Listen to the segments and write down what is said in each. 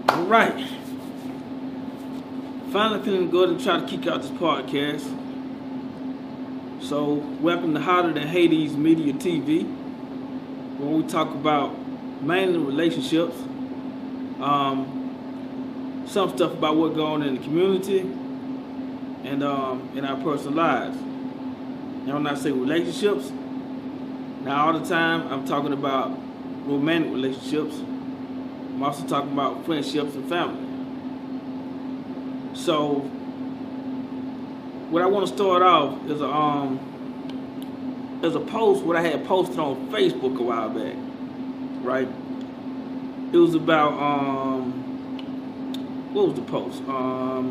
All right. Finally feeling good to try to kick out this podcast. So, welcome to Hotter Than Hades Media TV, where we talk about mainly relationships, some stuff about what going on in the community, and in our personal lives. Now, when I say relationships, now all the time I'm talking about romantic relationships. I'm also talking about friendships and family. So, what I want to start off is there's a post what I had posted on Facebook a while back, right? It was about what was the post? Let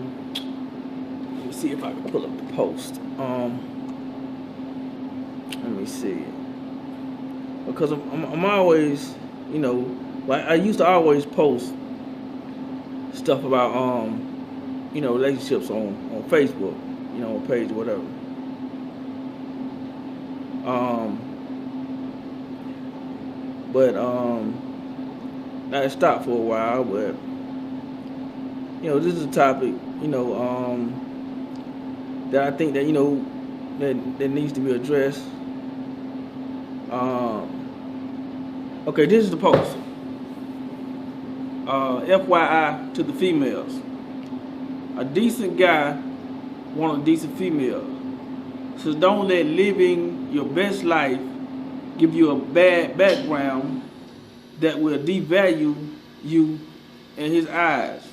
me see if I can pull up the post. Let me see, because I'm always, like I used to always post stuff about relationships on Facebook, on page or whatever. Um, but I stopped for a while, but this is a topic, that I think that that needs to be addressed. Okay, this is the post. FYI to the females, a decent guy want a decent female, so don't let living your best life give you a bad background that will devalue you in his eyes.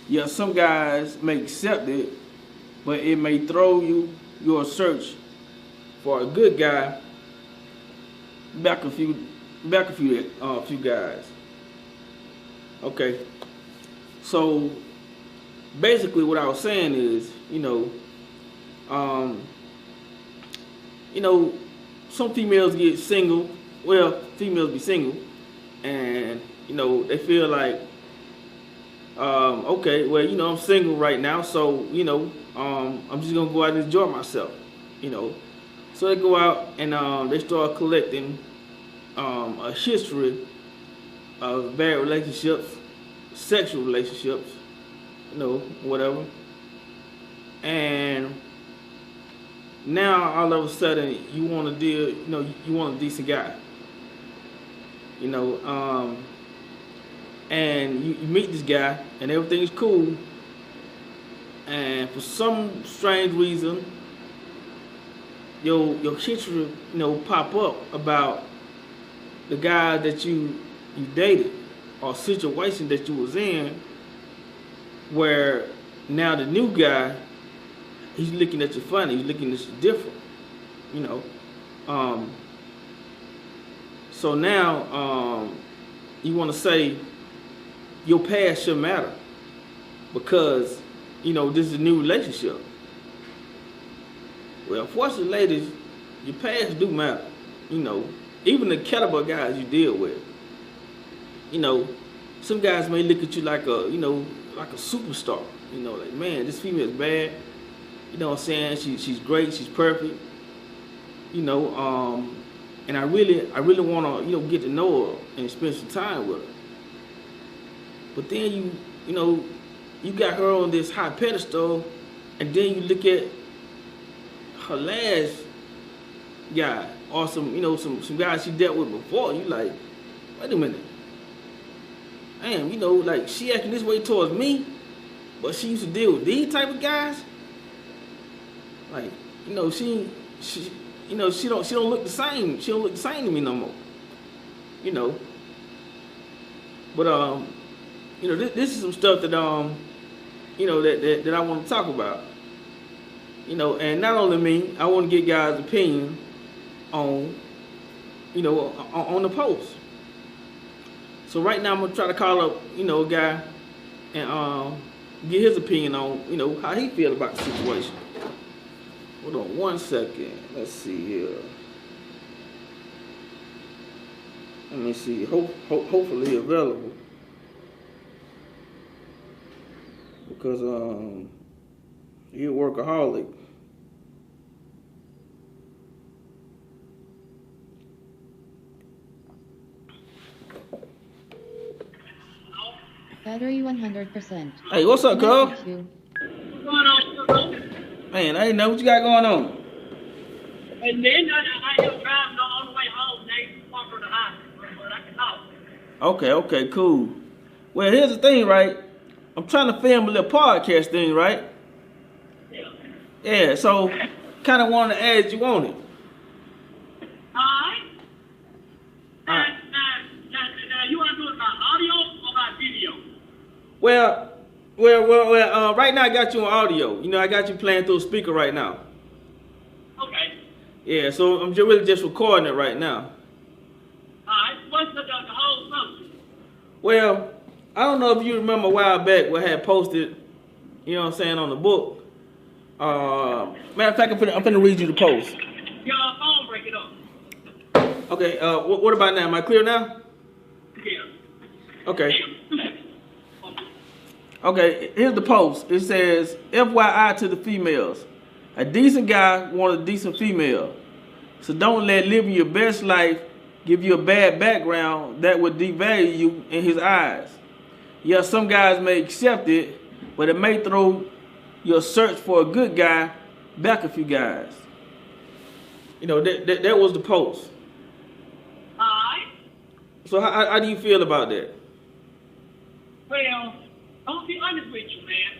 Yeah, some guys may accept it, but it may throw your search for a good guy back a few guys. Okay, so basically what I was saying is, um, you know, some females get single. Well, females be single, and they feel like, okay, well, I'm single right now, so I'm just gonna go out and enjoy myself, you know. So they go out and they start collecting a history of bad relationships, sexual relationships, whatever. And now all of a sudden you want to deal, you want a decent guy, you know, um, and you meet this guy and everything's cool, and for some strange reason, your history, pop up about the guy that you dated or situation that you was in, where now the new guy, he's looking at you funny, he's looking at you different, you know. Um, so now you want to say your past shouldn't matter because this is a new relationship. Well, unfortunately, ladies, your past do matter. You know, even the caliber guys you deal with. You know, some guys may look at you like like a superstar. Like, man, this female is bad. You know what I'm saying? She's great. She's perfect. You know, and I really want to get to know her and spend some time with her. But then you got her on this high pedestal, and then you look at her last guy or some guys she dealt with before. You like, wait a minute, damn, like she acting this way towards me, but she used to deal with these type of guys. Like, she she don't look the same. She don't look the same to me no more. You know, but this is some stuff that that I want to talk about. And not only me, I want to get guys' opinion on on the post. So right now I'm gonna try to call up a guy and get his opinion on how he feel about the situation. Hold on one second. Let's see here. Let me see. Hopefully available because he a workaholic. Battery 100%. Hey, what's up, Cole? Message you. What's going on? Man, I didn't know what you got going on. And then I just driving on the way home. They walk from the hospital, but I can talk. Okay, cool. Well, here's the thing, right? I'm trying to film a little podcast thing, right? Yeah. Yeah, so kind of wanted to add you on it. Alright. Alright. Now, you want to do it by audio or by video? Well, right now I got you on audio. You know, I got you playing through a speaker right now. Okay. Yeah, so I'm just really just recording it right now. Alright. What's the whole subject? Well, I don't know if you remember a while back what I had posted, you know what I'm saying, on the book. Matter of fact, I'm finna read you the post. Your phone break it up. Okay, what about now? Am I clear now? Yeah. Okay. Okay, here's the post. It says, FYI to the females. A decent guy wants a decent female. So don't let living your best life give you a bad background that would devalue you in his eyes. Yeah, some guys may accept it, but it may throw your search for a good guy back a few guys. You know, that was the post. Alright. So how do you feel about that? Well, I'll be honest with you, man.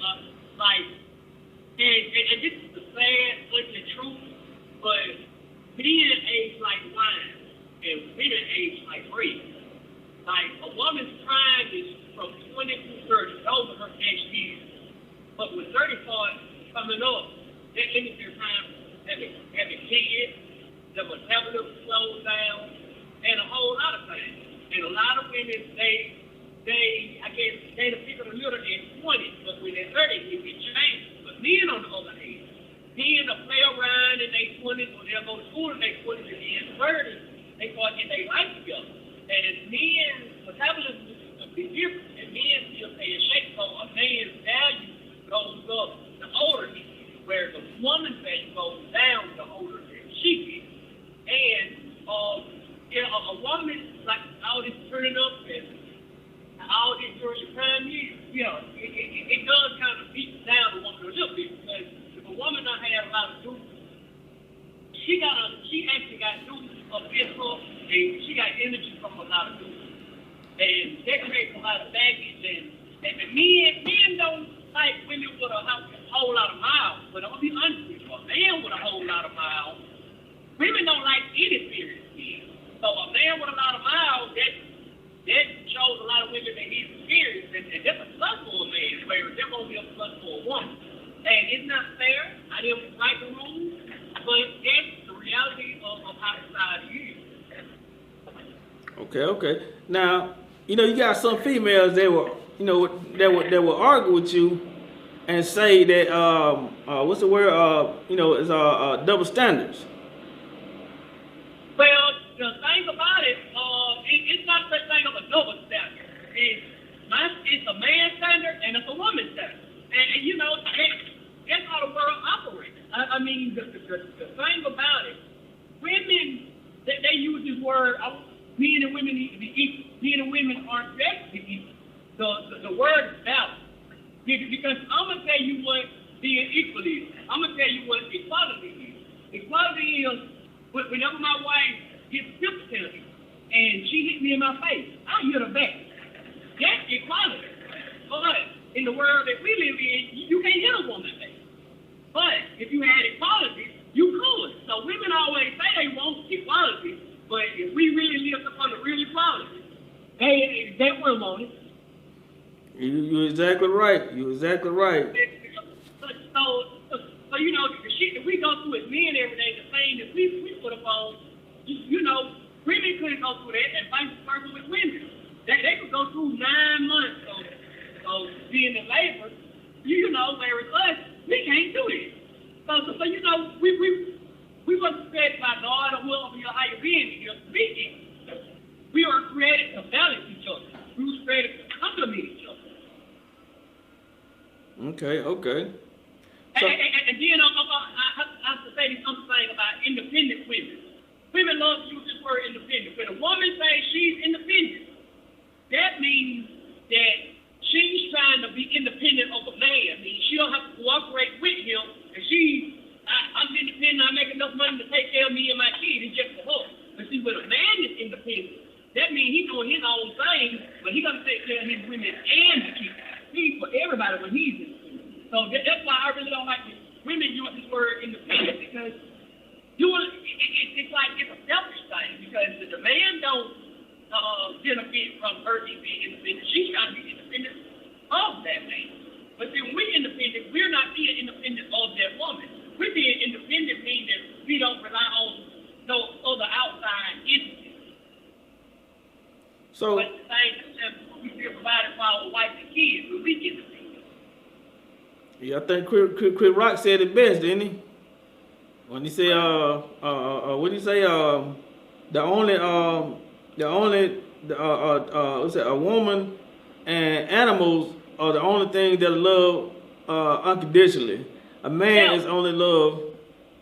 And this is the sad, ugly truth, but men age like wine, and women age like grape. Like, a woman's prime is from 20 to 30. Those are her best years. But with 30 starts coming up, that limits their time having kids, their metabolism slows down, and a whole lot of things. And a lot of women, they the people in the middle at 20, but when they're 30, it can change. But men, on the other hand, men will play around in their 20s, or they'll go to school in their 20s, and in 30, they start getting their life together. And men's metabolism is a bit different, and men still stay in shape, so a man's value goes up the older he gets, whereas a woman's value goes down the older she gets. And a woman, like all this turning up and all this during your prime years, it does kind of beat down the woman a little bit, because if a woman don't have a lot of juice, she actually got juice of physical, and she got energy from a lot of juice. And that creates a lot of baggage, and men don't like women with a whole lot of miles, but I'll be honest with you, a man with a whole lot of miles, women don't like inexperienced men. So a man with a lot of miles, that shows a lot of women that he's experienced, and that's a plus for a man, whereas that won't be a plus for a woman. And it's not fair. I didn't write the rules, but that's the reality of how society is. Okay. Now, you got some females that will argue with you and say that what's the word? It's double standards. Well, the thing about it, it's not such thing of a double standard. It's a man's standard and it's a woman's standard. And that's how the world operates. I mean, the thing about it, women, they use this word, men and women need to be equal. Men and women aren't created to be equal. The word is balance. Because I'm going to tell you what being equal is. I'm going to tell you what equality is. Equality is whenever my wife gets sympathy and she hit me in my face, I hit her back. That's equality. But in the world that we live in, you can't hit a woman back. But if you had equality, you could. So women always say they want equality, but if we really lived upon the real equality, they wouldn't want it. You're exactly right. So the shit that we go through as men every day, the thing that we put upon, women couldn't go through that, and vice versa with women. They could go through 9 months of being in labor, whereas us, we can't do it. So we wasn't created by God or whoever higher being here speaking. We were created to balance each other. We were created to complement each other. Okay. So, and then I have to say something about independent women. Women love to use this word independent. When a woman says she's independent, that means that she tell his women and to keep peace for everybody when he's independent. So that's why I really don't like women use this word independent, because it's like it's a selfish thing, because the man don't benefit from her being independent. She's trying to be independent of that man. But then we're independent. We're not being independent of that woman. We're being independent means that we don't rely on no other outside entity. So, but the same, we still provided for our wife and kids when we get independent. Yeah, I think Chris Rock said it best, didn't he? When he said, what did he say? A woman and animals are the only thing that love unconditionally. A man is only love,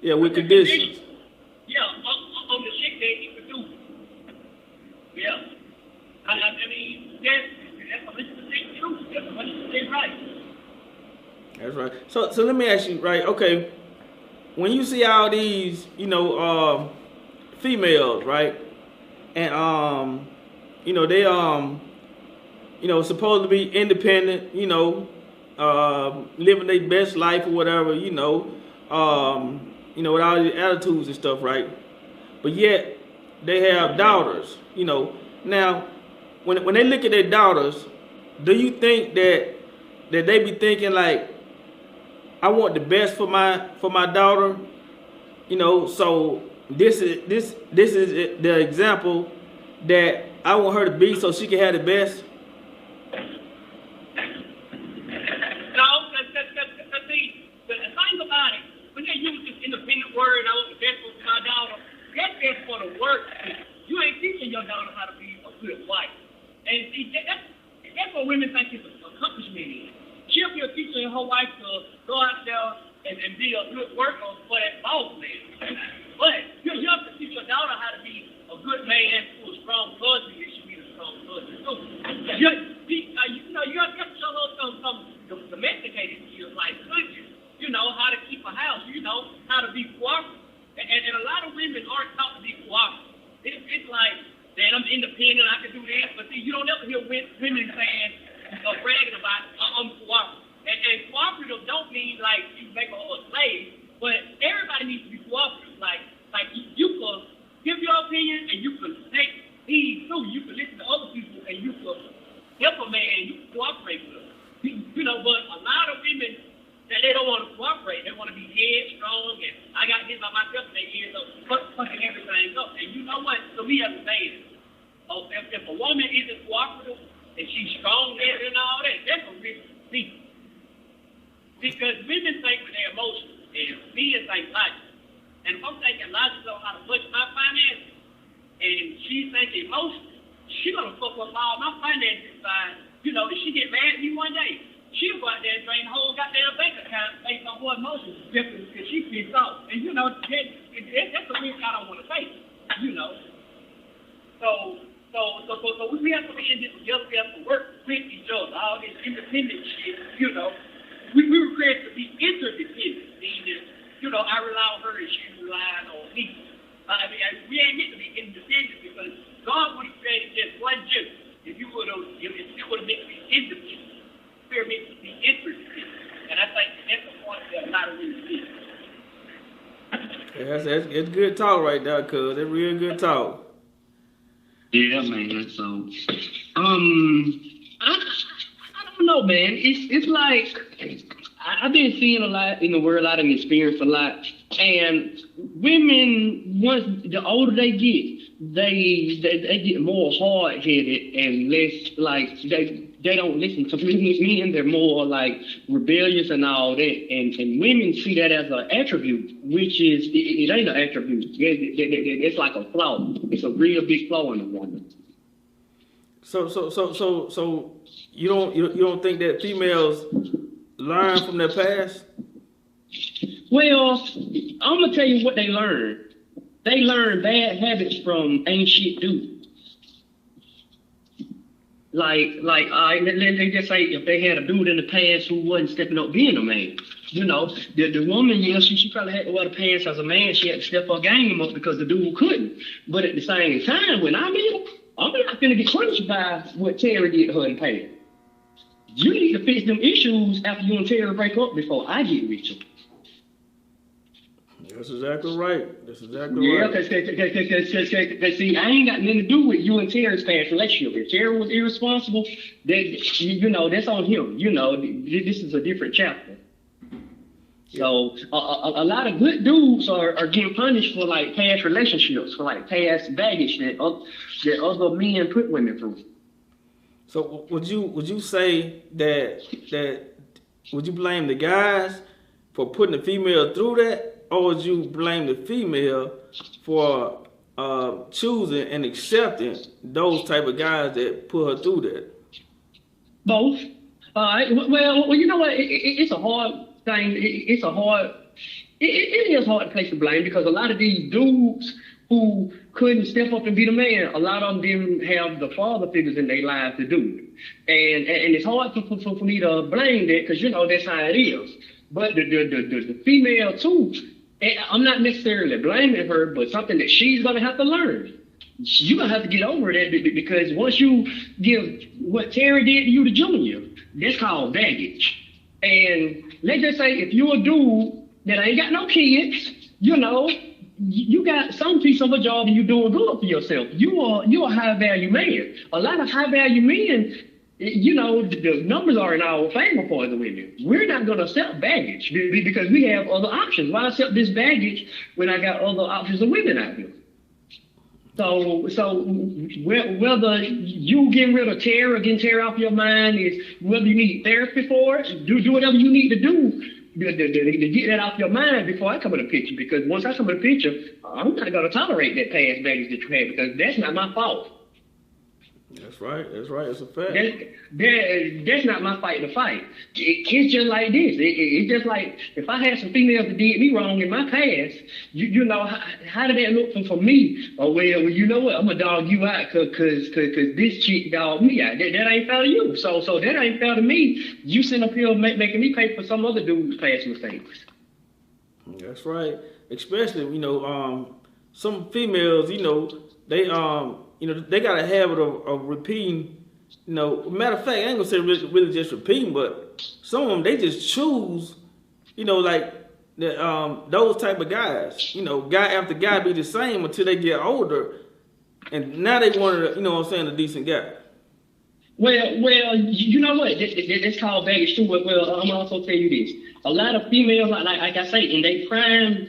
with conditions. Yeah, on the shit that he could do. Yeah. I mean, that's 100% true. That's 100% right. That's right. So let me ask you, right? Okay, when you see all these, females, right, and they supposed to be independent, living their best life or whatever, with all these attitudes and stuff, right? But yet they have daughters, Now, when they look at their daughters, do you think that they be thinking like, I want the best for my daughter, So this is the example that I want her to be, so she can have the best. No, see, the thing about it, when they use this independent word, I want the best for my daughter, that's just for the work. You ain't teaching your daughter how to be a good wife. And see, that's what women think is an accomplishment is. She'll be teaching her wife to go out there and be a good worker for that boss man. But you have to teach your daughter how to be a good man who's a strong husband. You should be a strong husband too. You have to show her some domesticated skills like cooking, how to keep a house, how to be cooperative. And a lot of women aren't taught to be cooperative. It's like, man, I'm independent, I can do this. But see, you don't ever hear women saying, bragging about, I'm cooperative. And cooperative don't mean like you make her a slave, but everybody needs to be cooperative. Like you can give your opinion and you can take heed too. You can listen to other people and you can help a man and you can cooperate with them. But a lot of women that they don't want to cooperate. They want to be headstrong and I got hit by myself and they end up fucking everything up. And you know what? So we have a man. If a woman isn't cooperative and she's strong and all that, that's a risk to see. Because women think with their emotions and men think logic. And if I'm thinking logic on how to budget my finances and she's thinking emotions, she's gonna fuck up all my finances by, if she get mad at me one day, she'll go out there and drain the whole goddamn bank account based on her emotions just because she pissed off. And that's a risk I don't want to take. So we have to be in this together. We have to work with each other. All this independent shit, We were created to be interdependent, meaning, I rely on her and she relies on me. We ain't meant to be independent because God would have created just one gender. If you would have meant to be independent, we were meant to be interdependent. And I think that's the point that a lot of women see. Yeah, that's good talk right there, cuz. That's real good talk. Yeah, man. So, I don't know, man. It's like I've been seeing a lot in the world, a lot and experienced a lot. And women, once the older they get, they get more hard headed and less like they don't listen to men. They're more like rebellious and all that. And women see that as an attribute, which is it ain't an attribute. It's like a flaw. It's a real big flaw in a woman. So you don't think that females learn from their past? Well, I'm gonna tell you what they learn. They learn bad habits from ain't shit dudes. Like, let's just say if they had a dude in the past who wasn't stepping up being a man, the woman, she probably had to wear the pants as a man. She had to step her game up because the dude couldn't. But at the same time, when I met her, I'm not gonna get punished by what Terry did to her in the past. You need to fix them issues after you and Terry break up before I get with you. That's exactly right. That's exactly Yeah, right. cause see, I ain't got nothing to do with you and Terry's past relationship. If Terry was irresponsible, then you know that's on him. You know, this is a different chapter. So a lot of good dudes are getting punished for like past relationships, for like past baggage that other men put women through. So would you say that would you blame the guys for putting the female through that, or would you blame the female for choosing and accepting those type of guys that put her through that? Both. Well, you know what? It's a hard thing. It is hard to place the blame because a lot of these dudes who couldn't step up and be the man, a lot of them didn't have the father figures in their lives to do it. And it's hard for me to blame that because, you know, that's how it is. But the female, too, I'm not necessarily blaming her, but something that she's going to have to learn. You're going to have to get over that because once you give what Terry did to you to Junior, that's called baggage. And let's just say if you're a dude that ain't got no kids, you know, you got some piece of a job and you're doing good for yourself. You're a high value man. A lot of high value men, you know, the numbers are in our favor for the women. We're not going to accept baggage because we have other options. Why accept this baggage when I got other options of women out here? So whether you getting rid of Terry or getting Terry off your mind is whether you need therapy for it, do whatever you need to do to get that off your mind before I come in the picture. Because once I come in the picture, I'm not going to tolerate that past baggage that you had because that's not my fault. That's right. That's right. It's a fact. That's not my fight to fight. It's just like this. It's just like if I had some females that did me wrong in my past, you know, how did that look for me? Oh, well, you know what? I'm going to dog you out because this chick dogged me out. That ain't fair to you. So that ain't fair to me. You sitting up here making me pay for some other dude's past mistakes. That's right. Especially, you know, some females, you know, they they got a habit of repeating. You know, matter of fact, I ain't gonna say really just repeating, but some of them they just choose. You know, like those type of guys. You know, guy after guy be the same until they get older, and now they want, you know what I'm saying, a decent guy. Well, you know what? It's called baggage too. Well, I'm also tell you this. A lot of females, like I say, in their prime,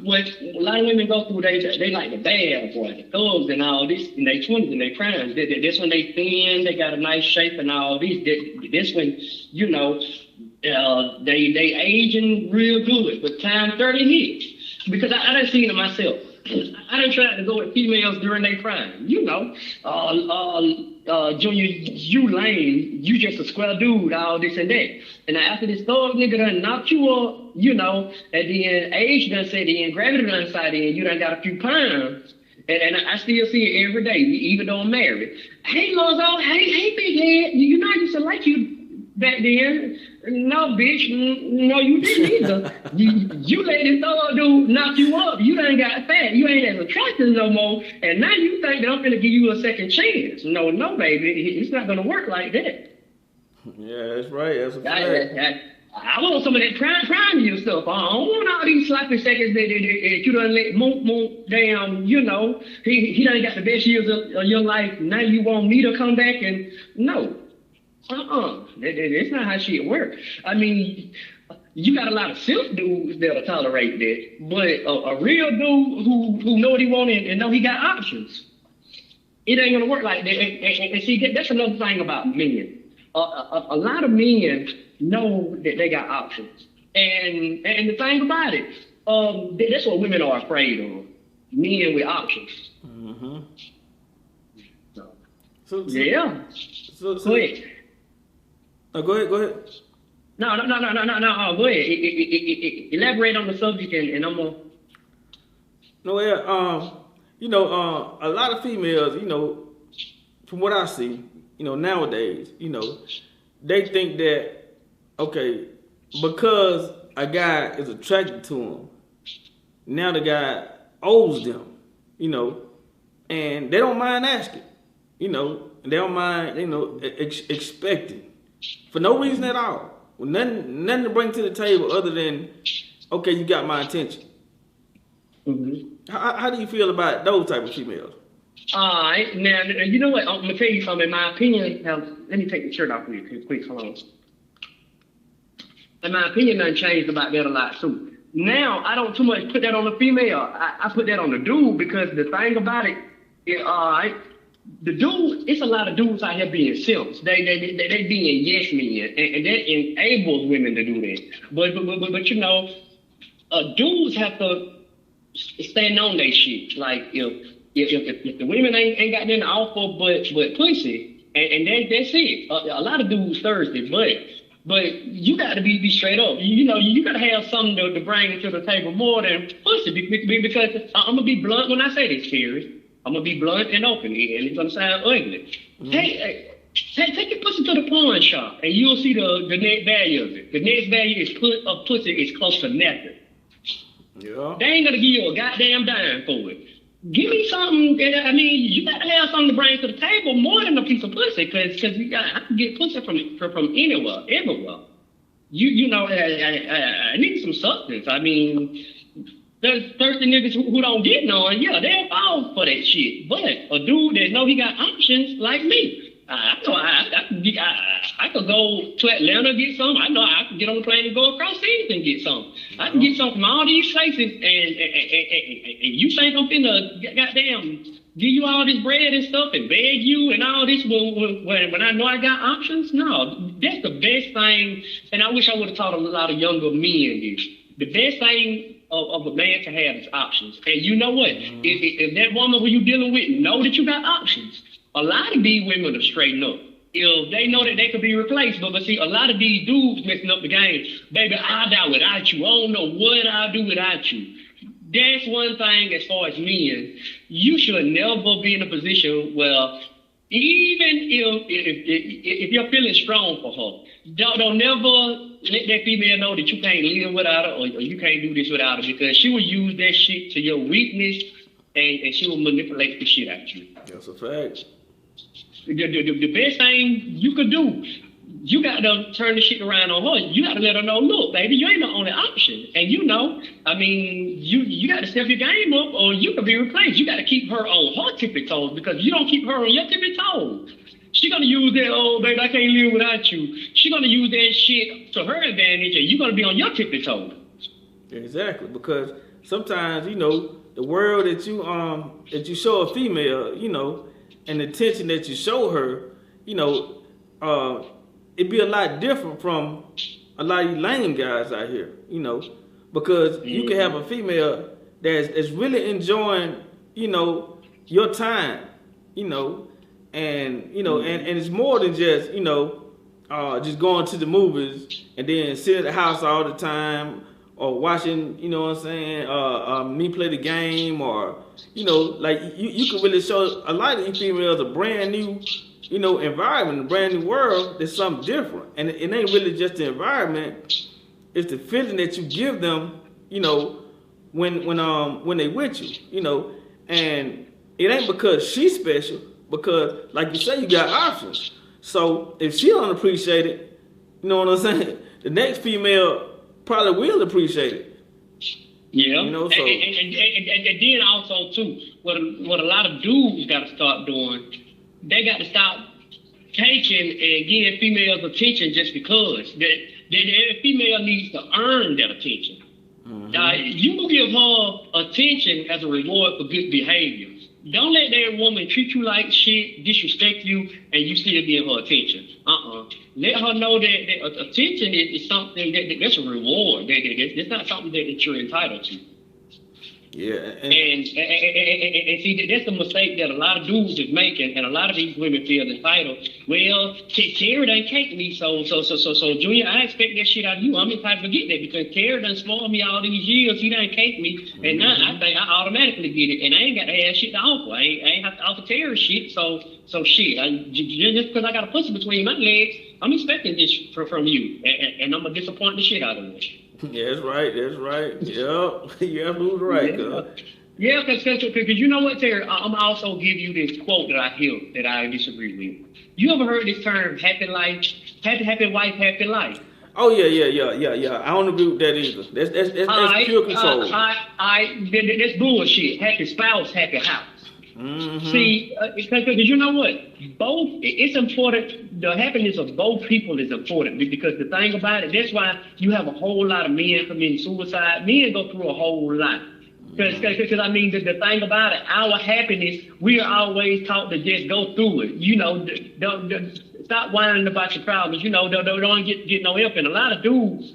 what a lot of women go through, they like the bad boy, the thugs and all this in their 20s, in their prime. That's when they thin, they got a nice shape and all this. That's when, you know, they aging real good. But time 30 hits. Because I done seen it myself. I done tried to go with females during their prime. You know, Junior, you lame. You just a square dude, all this and that. And after this thug nigga done knocked you up, you know, and then age done set in, gravity done set in, you done got a few pounds. And I still see it every day, even though I'm married. Hey, Lonzo, hey, big head. You know I used to like you back then. No, bitch. No, you didn't either. you let this thug dude knock you up. You done got fat. You ain't as attractive no more. And now you think that I'm going to give you a second chance. No, baby. It's not going to work like that. Yeah, that's right. That's a fact. I want some of that prime you stuff. I don't want all these sloppy seconds that you done let Moon down, you know. He done got the best years of your life. Now you want me to come back and no. That's not how shit works. I mean, you got a lot of simp dudes that'll tolerate that. But a real dude who know what he want and know he got options, it ain't gonna work like that. And see, that's another thing about men. A lot of men know that they got options. And the thing about it, that's what women are afraid of. Men with options. Mm-hmm. Yeah. So, go ahead. Go ahead. No. Go ahead. Elaborate on the subject and I'm gonna. No, yeah. You know, a lot of females, you know, from what I see, you know, nowadays, you know, they think that, okay, because a guy is attracted to them, now the guy owes them, you know, and they don't mind asking. You know, they don't mind, you know, expecting for no reason at all. With nothing to bring to the table other than, okay, you got my attention. How do you feel about those type of females? All right, now you know what? I'm gonna tell you something. In my opinion, let me take the shirt off real quick. Hold on. In my opinion, nothing changed about that a lot too. Now I don't too much put that on the female. I put that on the dude because the thing about it, the dude, it's a lot of dudes out here being simps. They being yes men, and that enables women to do that. But you know, dudes have to stand on their shit. Like if the women ain't got nothing to offer but pussy, and that's it. A lot of dudes thirsty, but you got to be straight up. You know, you got to have something to bring to the table more than pussy. Because I'm gonna be blunt when I say this, Terry. I'm gonna be blunt and open, and it's gonna sound ugly. Take your pussy to the pawn shop, and you'll see the net value of it. The net value of pussy is close to nothing. Yeah. They ain't gonna give you a goddamn dime for it. Give me something. I mean, you gotta have something to bring to the table more than a piece of pussy, because I can get pussy from anywhere, everywhere. You know, I need some substance. I mean, there's thirsty niggas who don't get none. Yeah, they'll fall for that shit. But a dude that know he got options like me, I know I could go to Atlanta and get some. I know I could get on the plane and go across seas and get some. I can get some from all these places, and you think I'm finna goddamn give you all this bread and stuff and beg you and all this when I know I got options? No, that's the best thing. And I wish I would have taught a lot of younger men this. The best thing of a man to have is options. And you know what? If that woman who you dealing with know that you got options, a lot of these women will straighten up. If they know that they could be replaced, but see, a lot of these dudes messing up the game. Baby, I'll die without you. I don't know what I'll do without you. That's one thing as far as men. You should never be in a position where even if you're feeling strong for her, don't never let that female know that you can't live without her or you can't do this without her, because she will use that shit to your weakness and she will manipulate the shit out of you. That's a fact. The best thing you could do, you got to turn the shit around on her. You got to let her know, look, baby, you ain't the only option. And you know, I mean, you got to step your game up or you could be replaced. You got to keep her on her tippy toes, because you don't keep her on your tippy toes, she gonna use that, oh, baby, I can't live without you. She gonna use that shit to her advantage, and you gonna be on your tippy toes. Exactly, because sometimes, you know, the world that you show a female, you know, and the attention that you show her, you know, it'd be a lot different from a lot of you lame guys out here, you know, because you can have a female that's really enjoying, you know, your time, you know, and you know, and it's more than just, you know, just going to the movies and then sit at the house all the time or watching, you know what I'm saying, me play the game, or, you know, like you can really show a lot of these females a brand new, you know, environment, a brand new world. There's something different, and it ain't really just the environment; it's the feeling that you give them, you know, when they with you, you know, and it ain't because she's special. Because, like you say, you got options. So if she don't appreciate it, you know what I'm saying? The next female probably will appreciate it. Yeah. You know, so and then also too, what a lot of dudes got to start doing, they got to stop taking and giving females attention just because. That female needs to earn that attention. You will give her attention as a reward for good behavior. Don't let that woman treat you like shit, disrespect you, and you still give her attention. Let her know that attention is something that's a reward. That's not something that you're entitled to. Yeah. And see, that's the mistake that a lot of dudes is making, and a lot of these women feel entitled. Well, Terry done cake me, so Junior, I expect that shit out of you. I'm entitled to get that because Terry done spoiled me all these years. He done cake me, and now I think I automatically get it, and I ain't got to have shit to offer. I ain't have to offer Terry shit, so shit. Just because I got a pussy between my legs, I'm expecting this from you, and I'm gonna disappoint the shit out of you. Yeah, that's right. Yep, you're absolutely right. Yeah, because you know what, Terry? I'm also give you this quote that I hear that I disagree with. You ever heard this term, happy life, happy wife, happy life? Oh yeah. I don't agree with that either. That's pure control. That's bullshit. Happy spouse, happy house. Mm-hmm. See, because you know what? It's important. The happiness of both people is important because the thing about it, that's why you have a whole lot of men committing suicide. Men go through a whole lot. Because I mean, the thing about it, our happiness, we are always taught to just go through it. You know, don't stop whining about your problems. You know, don't get no help. And a lot of dudes,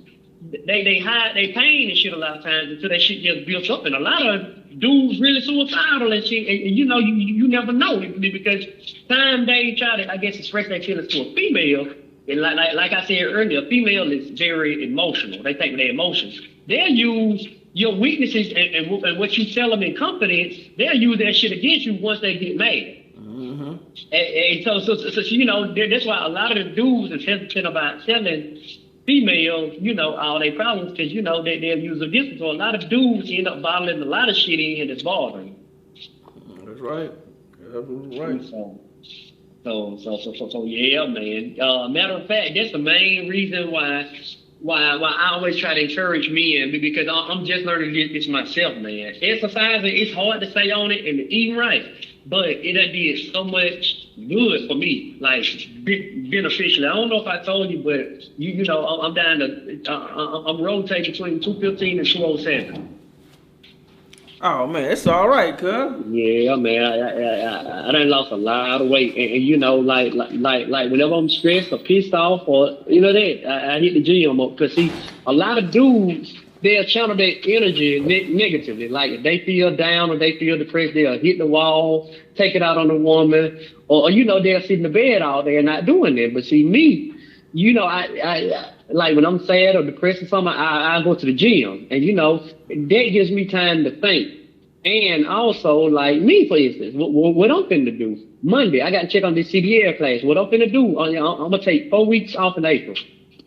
they hide their pain and shit a lot of times until that shit just builds up. And a lot of dudes really suicidal and shit. And you know, you never know because time they try to, I guess, express their feelings to a female. And like I said earlier, a female is very emotional. They think with their emotions. They'll use your weaknesses and what you tell them in confidence, they'll use that shit against you once they get mad. Mm-hmm. And so you know, that's why a lot of the dudes is hesitant about telling females, you know, all their problems because, you know, they'll use against them. So a lot of dudes end up bottling a lot of shit in that's bothering. That's right. Absolutely right. So yeah, man. Matter of fact, that's the main reason why I always try to encourage men because I'm just learning this myself, man. Exercising, it's hard to stay on it and eating right, but it done did so much good for me, like beneficially. I don't know if I told you, but you know, I'm down to I'm rotating between 215 and 207. Oh man, it's all right, cuz. Yeah, man, I done lost a lot of weight, and you know, like whenever I'm stressed or pissed off, or you know that I hit the gym up because see, a lot of dudes they'll channel their energy negatively. Like if they feel down or they feel depressed, they'll hit the wall, take it out on the woman, or you know they'll sit in the bed all day and not doing it. But see me, you know, I like when I'm sad or depressed or something, I go to the gym, and you know that gives me time to think. And also, like me, for instance, what I'm finna do Monday, I got to check on this CDL class. What I'm finna do, I'm gonna take 4 weeks off in April,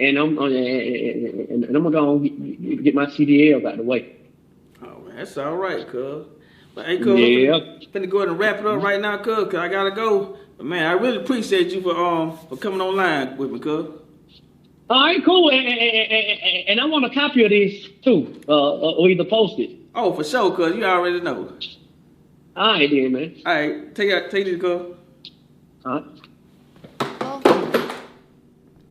and I'm gonna go on get my CDL out the way. Oh man, that's all right, cuz. But hey, cuz, Yeah. finna go ahead and wrap it up right now, cuz I gotta go. But man, I really appreciate you for coming online with me, cuz. All right, cool. And I want a copy of this too, or either post it. Oh, for sure, cuz you already know. All right, then, man. All right, take this, cuz. All right.